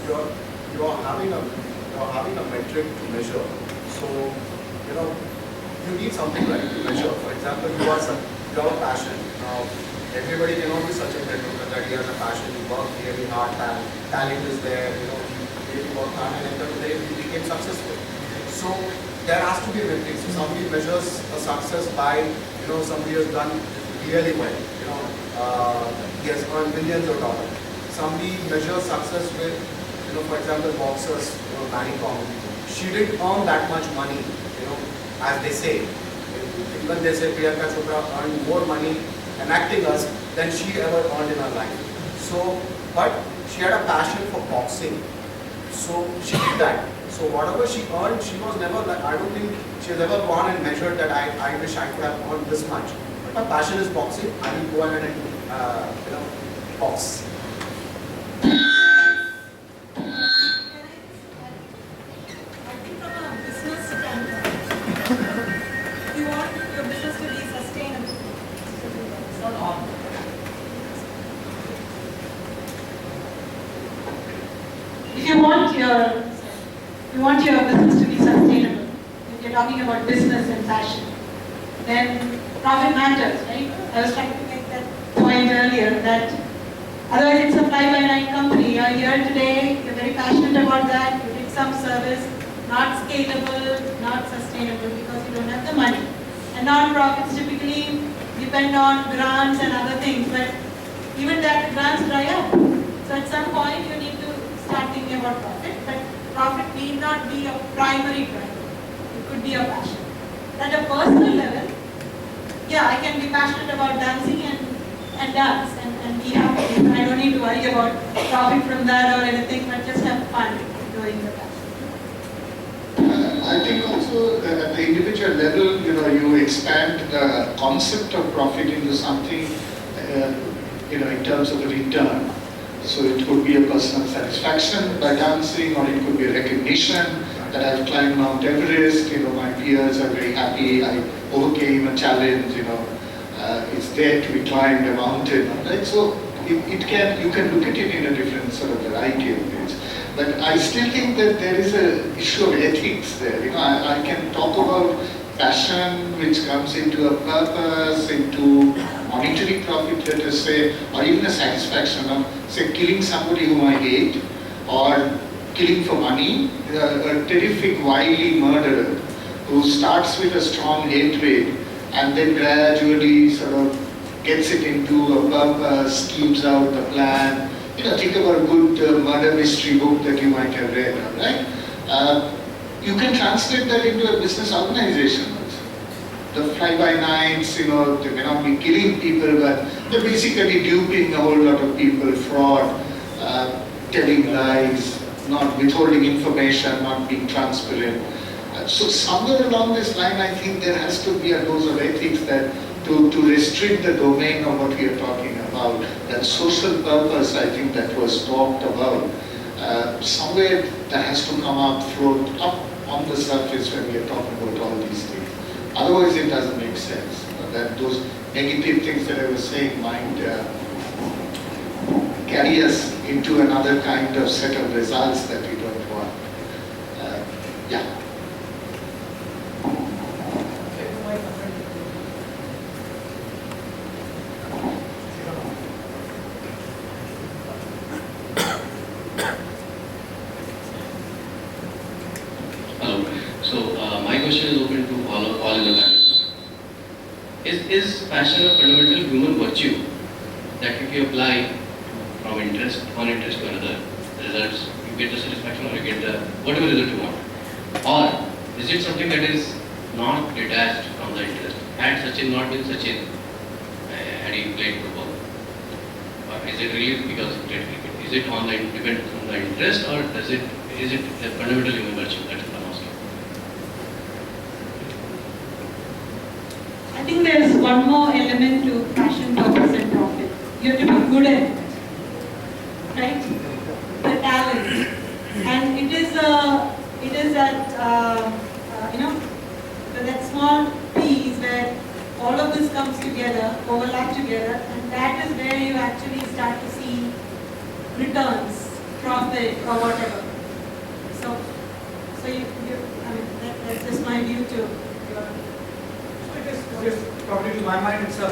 You're having a metric to measure. So you need something right to measure. For example, you have a passion. Now, everybody cannot be such a Tendulkar that he has a passion. He worked really hard. Talent is there. He really worked hard, and at the end of the day, he became successful. So there has to be a metric. So somebody measures a success by somebody has done really well. He has earned millions of dollars. somebody measures success with, for example, boxers, Mary Kom. She didn't earn that much money, as they say. Even they say Priyanka Chopra earned more money enacting us than she ever earned in her life. So, but she had a passion for boxing. So she did that. So whatever she earned, she was never like, I don't think she has ever gone and measured that I wish I could have earned this much. But my passion is boxing. I will go ahead and box. I think from a business standpoint, you want your business to be sustainable. It's not on. If you want your business to be sustainable, if you're talking about business and fashion, then profit matters, right? I was trying to make that point earlier that otherwise it's a fly-by-night company. You're here today, you're very passionate about that, you did some service, not scalable, not sustainable because you don't have the money. And non-profits typically depend on grants and other things, but even that grants dry up. So at some point you need to start thinking about profit, but profit need not be a primary driver. It could be a passion. At a personal level, yeah, I can be passionate about dancing and dance and be happy. I don't need to worry about profit from that or anything, but just have fun doing the passion. I think also at the individual level, you expand the concept of profit into something, in terms of the return. So it could be a personal satisfaction by dancing, or it could be recognition that I've climbed Mount Everest, my peers are very happy, I overcame a challenge, it's there to be climbed a mountain, right? So you can look at it in a different sort of variety of ways. But I still think that there is an issue of ethics there. I can talk about passion which comes into a purpose, into monetary profit, let us say, or even a satisfaction of, say, killing somebody whom I hate, or killing for money, a terrific, wily murderer who starts with a strong hatred and then gradually sort of gets it into a purpose, schemes out the plan. Think about a good murder mystery book that you might have read, right? You can translate that into a business organization. The fly-by-nights, they may not be killing people, but they're basically duping a whole lot of people, fraud, telling lies, not withholding information, not being transparent. So somewhere along this line, I think there has to be a dose of ethics that to restrict the domain of what we are talking about. That social purpose, I think, that was talked about, somewhere that has to come up, float up on the surface when we are talking about all these things. Otherwise, it doesn't make sense. That those negative things that I was saying might carry us into another kind of set of results that we don't want. Yeah. Hello. So my question is open to all in the panel. Is passion a fundamental human virtue that if you apply from one interest to another, results, you get the satisfaction or you get the whatever result you want? Or is it something that is not detached from the interest? Had Sachin not been Sachin, had he played football? Or is it really because he played cricket? Is it on the depend on the interest, or is it a fundamental human virtue? That's what I'm asking. I think there is one more element to passion, purpose and profit. You have to be good at it, right? The talent. And it is that small piece where all of this comes together, overlap together, and that is where you actually start to see returns, profit or whatever. So that's just my view to your. Just probably to my mind, it's a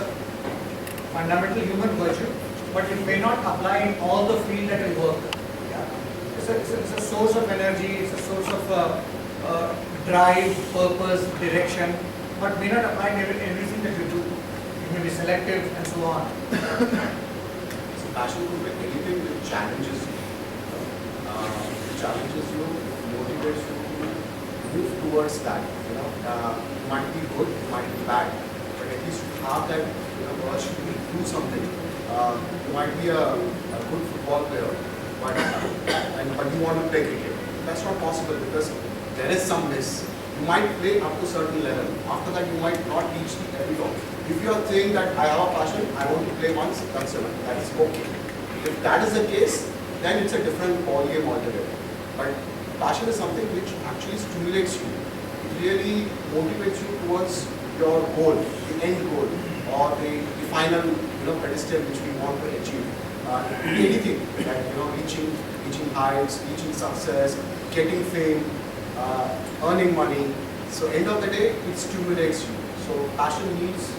fundamental human virtue, but it may not apply in all the field that will work. Yeah. It's a source of energy, it's a source of drive, purpose, direction, but may not apply in everything that you do. It may be selective and so on. passion could be anything that challenges you. Challenges you, motivates you to move towards that. It might be good, it might be bad, but at least you have that urge to do something. You might be a good football player, but you want to play cricket. That's not possible because there is some miss. You might play up to a certain level. After that, you might not reach the every top. If you are saying that I have a passion, I want to play once, that's it. That is okay. If that is the case, then it's a different ball game altogether. But passion is something which actually stimulates you. It really motivates you towards your goal, the end goal, or the final pedestal which we want to achieve. Anything that reaching heights, reaching success, getting fame, earning money. So end of the day, it stimulates you. So passion needs,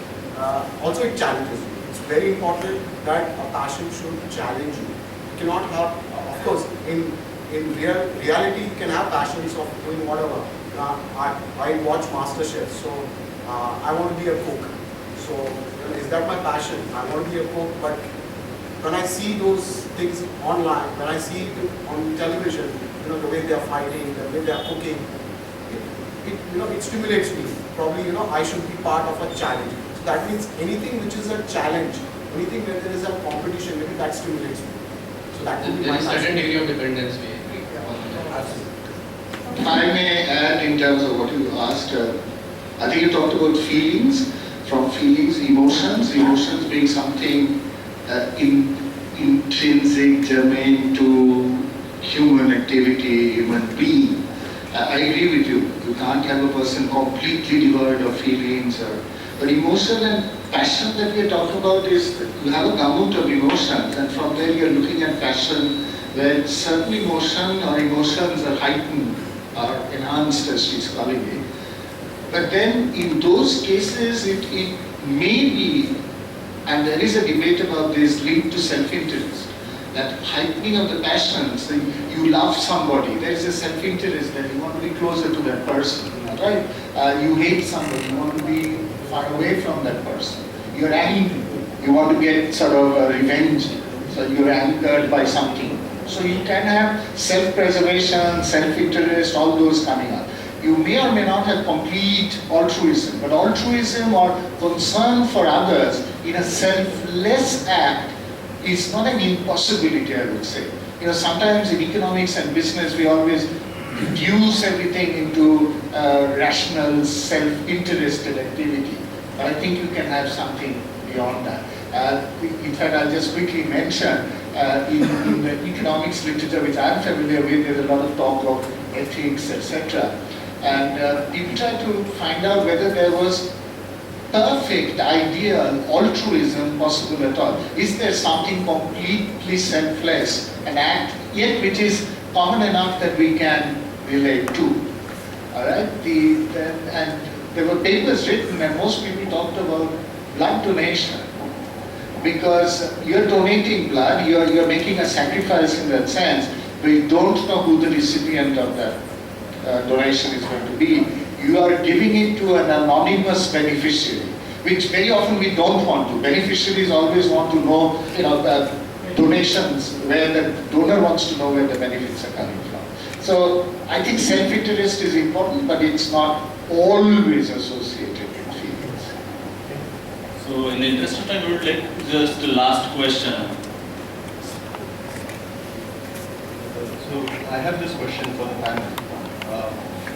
also it challenges you. It's very important that a passion should challenge you. You cannot have, of course, in reality you can have passions of doing whatever. I watch MasterChef, so I want to be a cook. So is that my passion? I want to be a cook, but when I see those things online, when I see it on television, the way they are fighting, the way they are cooking, it stimulates me. Probably, I should be part of a challenge. So that means anything which is a challenge, anything where there is a competition, maybe that stimulates me. So that would be There my is certain passion. degree of dependence we agree. If I may add in terms of what you asked, I think you talked about feelings, from feelings, emotions being something intrinsic, germane to human activity, human being. I agree with you. You can't have a person completely devoid of feelings. But emotion and passion that we are talking about is you have a gamut of emotions, and from there you are looking at passion, where certain emotion or emotions are heightened or enhanced, as she's calling it. But then in those cases, it may be, and there is a debate about this, linked to self-interest. That heightening of the passions, you love somebody, there is a self-interest that you want to be closer to that person, right? You hate somebody, you want to be far away from that person. You're angry, you want to get sort of revenge, so you're angered by something. So you can have self-preservation, self-interest, all those coming up. You may or may not have complete altruism, but altruism or concern for others in a selfless act is not an impossibility, I would say. Sometimes in economics and business, we always reduce everything into rational, self-interested activity. But I think you can have something beyond that. In fact, I'll just quickly mention, in the economics literature, which I'm familiar with, there's a lot of talk of ethics, etc. And people try to find out whether there was perfect, ideal altruism possible at all. Is there something completely selfless, an act, yet which is common enough that we can relate to? All right? And there were papers written, and most people talked about blood donation. Because you're donating blood, you're making a sacrifice in that sense, but you don't know who the recipient of that donation is going to be. You are giving it to an anonymous beneficiary, which very often we don't want to. Beneficiaries always want to know, donations where the donor wants to know where the benefits are coming from. So I think self-interest is important, but it's not always associated with feelings. So in the interest of time, we would like just the last question. So I have this question for the panel.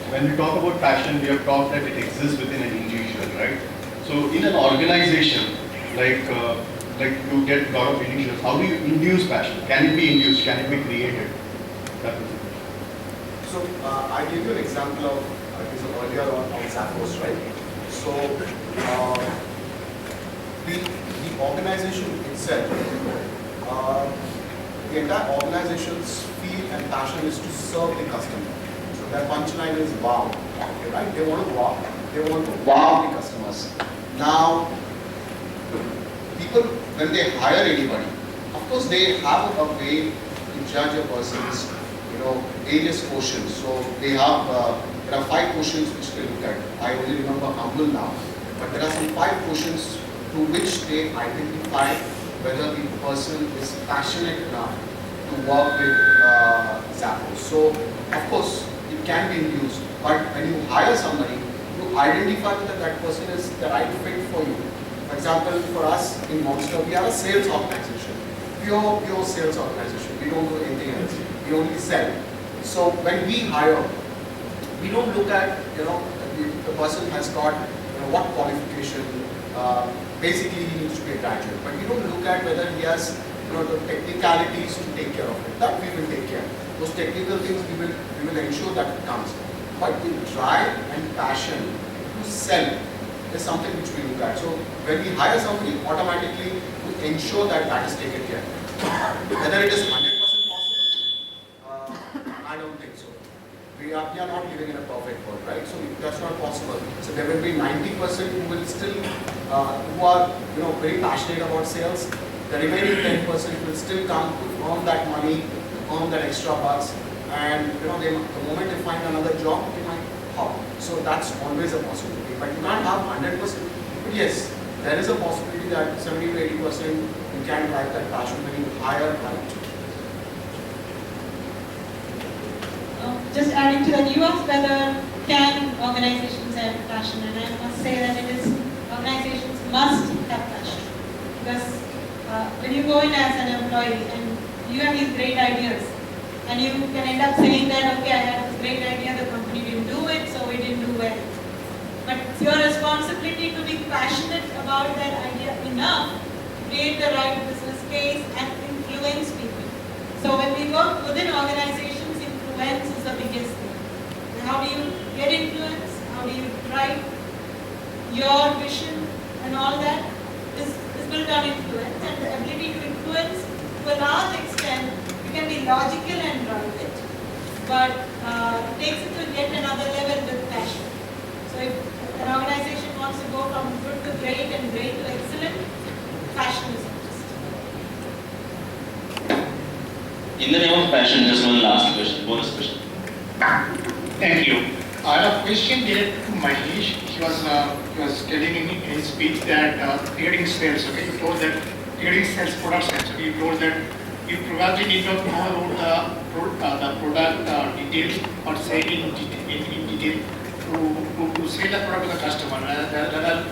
When we talk about passion, we have talked that it exists within an individual, right? So in an organization, like you get a lot of individuals, how do you induce passion? Can it be induced? Can it be created? That was the question. So I gave you an example of earlier on Zappos, right? So the organization itself, the entire organization's feel and passion is to serve the customer. So their punchline is wow, right? They want to wow. They want to wow the customers. Now, people, when they hire anybody, of course they have a way to judge a person's, various quotients. So they have, there are 5 quotients which they look at. I only remember humble now, but there are some 5 quotients through which they identify whether the person is passionate enough to work with Zappos. So, of course, it can be induced, but when you hire somebody, you identify that that person is the right fit for you. For example, for us in Monster, we are a sales organization, pure sales organization. We don't do anything else. We only sell. So when we hire, we don't look at, the person has got, what qualification, basically he needs to be a graduate, but we don't look at whether he has, the technicalities to take care of it. That we will take care. Those technical things we will ensure that it comes. But the drive and passion to sell is something which we look at. So when we hire somebody, automatically we ensure that that is taken care of. Whether it is 100% possible, I don't think so. We are not living in a perfect world, right? So that's not possible. So there will be 90% who will still, who are very passionate about sales. The remaining 10% will still come to earn that money, earn that extra bucks, and the moment they find another job, they might hop. So that's always a possibility. But you can't have 100%. But yes, there is a possibility that 70 to 80% you can drive that passion when you hire right. Just adding to that, you asked whether can organizations have passion, and I must say that it is organizations must have passion, because when you go in as an employee and you have these great ideas, and you can end up saying that, okay, I had this great idea, the company didn't do it, so we didn't do well. But it's your responsibility to be passionate about that idea enough, create the right business case, and influence people. So when we work within organizations, influence is the biggest thing. And how do you get influence? How do you drive your vision and all that is built on influence, and the ability to influence to a large extent. You can be logical and drive it, but it takes it to yet another level with passion. So if an organization wants to go from good to great and great to excellent, passion is interest. In the name of passion, just one last question, bonus question. Thank you. I have a question related to Mahesh. He was telling in his speech that regarding sales, okay, you told that regarding sales, product sales, okay, you told that you probably need not know about the product details or say in detail to sell the product to the customer. Rather,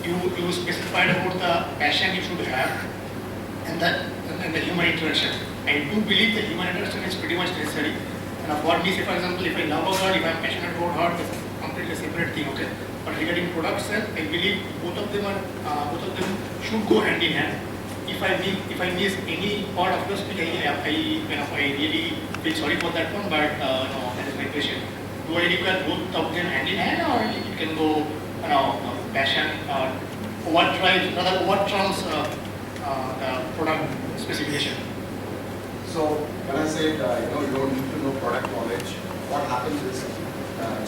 you specified about the passion you should have and the human interaction. I do believe the human interaction is pretty much necessary. And for me, say for example, if I love a girl, if I am passionate about her, it's a completely separate thing, okay? But regarding product sales, I believe both of them should go hand in hand. If I miss any part of the speech, I really feel sorry for that one, but that is my question. Do I require both of them hand in hand, or it can go, passion or what trumps the product specification? So when I said you don't need to know product knowledge, what happens is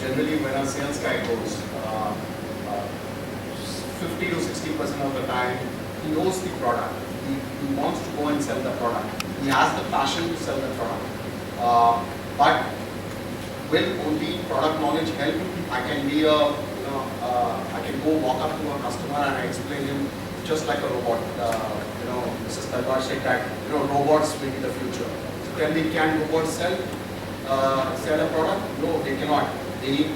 generally when a sales guy goes, 50 to 60% of the time he knows the product. He wants to go and sell the product. He has the passion to sell the product. But will only product knowledge help? I can be I can go walk up to a customer and I explain him just like a robot. Mrs. Talwar said that robots will be the future. So can robots sell a product? No, they cannot. You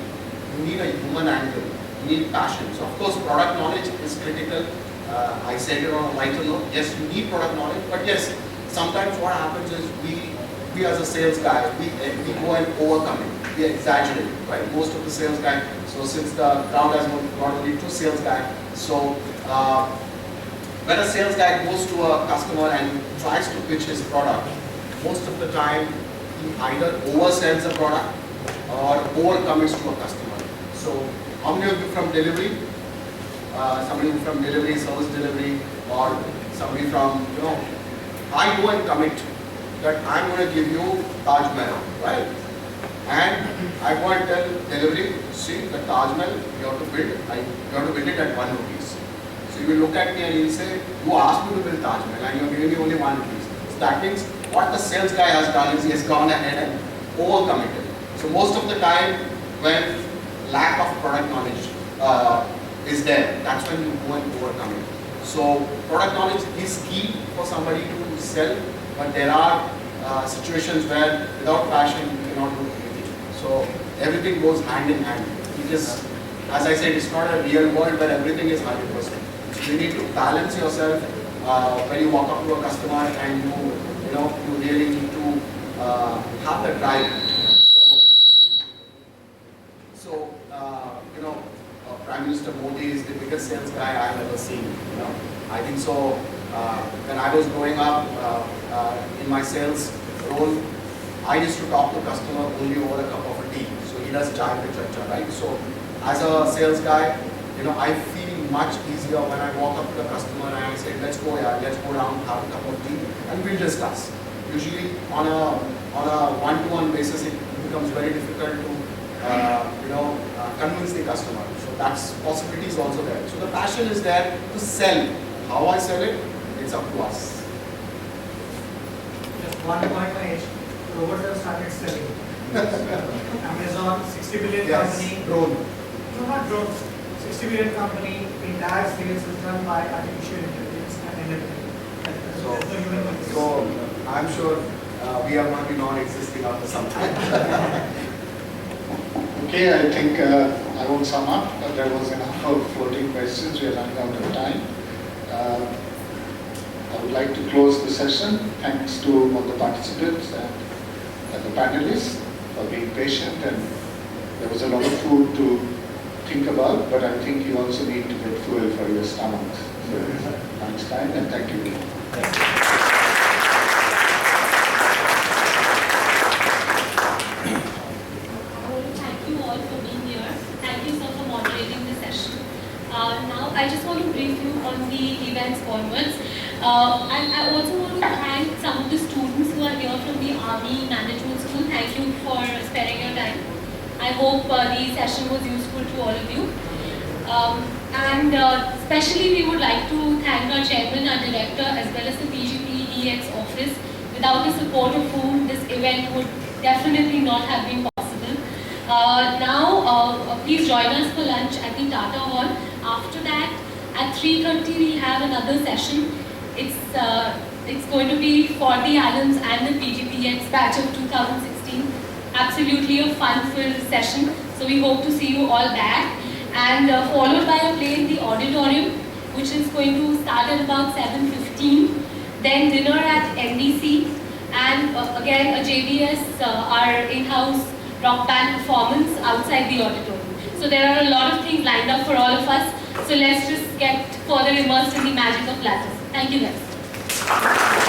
need a human angle. You need passion. So of course, product knowledge is critical. I said it on a lighter note. Yes, you need product knowledge, but yes, sometimes what happens is we as a sales guy, we go and overcome it. We exaggerate, right? Most of the sales guys. So since the crowd has got only two sales guys, so when a sales guy goes to a customer and tries to pitch his product, most of the time he either oversells a product or overcommits to a customer. So how many of you from delivery? Somebody from delivery, service delivery, or somebody from, I go and commit that I'm going to give you Taj Mahal, right? And I go and tell delivery, see the Taj Mahal you have to build it at 1 rupees. So you will look at me and you will say, you asked me to build Taj Mahal and you are giving me only 1 rupees. So that means what the sales guy has done is he has gone ahead and overcommitted. So most of the time when lack of product knowledge is there, that's when you go and overcome it. So product knowledge is key for somebody to sell, but there are situations where without passion you cannot do anything. So everything goes hand in hand. It is, as I said, it's not a real world where everything is 100%. You need to balance yourself when you walk up to a customer and you really need to have the drive. So Prime Minister Modi is the biggest sales guy I've ever seen. I think so. When I was growing up in my sales role, I used to talk to customer only over a cup of a tea. So he does chai pe charcha, right? So as a sales guy, I feel much easier when I walk up to the customer and I say, let's go down, have a cup of tea, and we'll discuss. Usually on a one-to-one basis, it becomes very difficult to convince the customer. So that's possibilities also there. So the passion is there to sell. How I sell it, it's up to us. Just one point, Mahesh. Robots have started selling. Amazon, 60 billion company. Drone. No, not drones. 60 billion company, entire sales is done by artificial intelligence and NLP. So, There's no human being. so I'm sure we are going to be non-existing after some time. Okay, I think I won't sum up. There was enough of floating questions. We are running out of time. I would like to close the session. Thanks to all the participants and the panelists for being patient. And there was a lot of food to think about, but I think you also need to get fuel for your stomach. So thanks time and thank you. Thank you all for being here. Thank you, sir, for moderating the session. Now, I just want to brief you on the events onwards. And I also want to thank some of the students who are here from the Army Management School. Thank you for sparing your time. I hope the session was useful to all of you. And especially we would like to thank our chairman, our director, as well as the PGPEX office, without the support of whom this event would definitely not have been possible. Now, please join us for lunch at the Tata Hall. After that, at 3:30 we have another session. It's going to be for the alums and the PGPEX batch of 2016. Absolutely a fun-filled session. So we hope to see you all back. And followed by a play in the auditorium, which is going to start at about 7:15. Then dinner at NDC, and again a JBS, our in-house rock band performance outside the auditorium. So there are a lot of things lined up for all of us. So let's just get further immersed in the magic of Lattes. Thank you guys.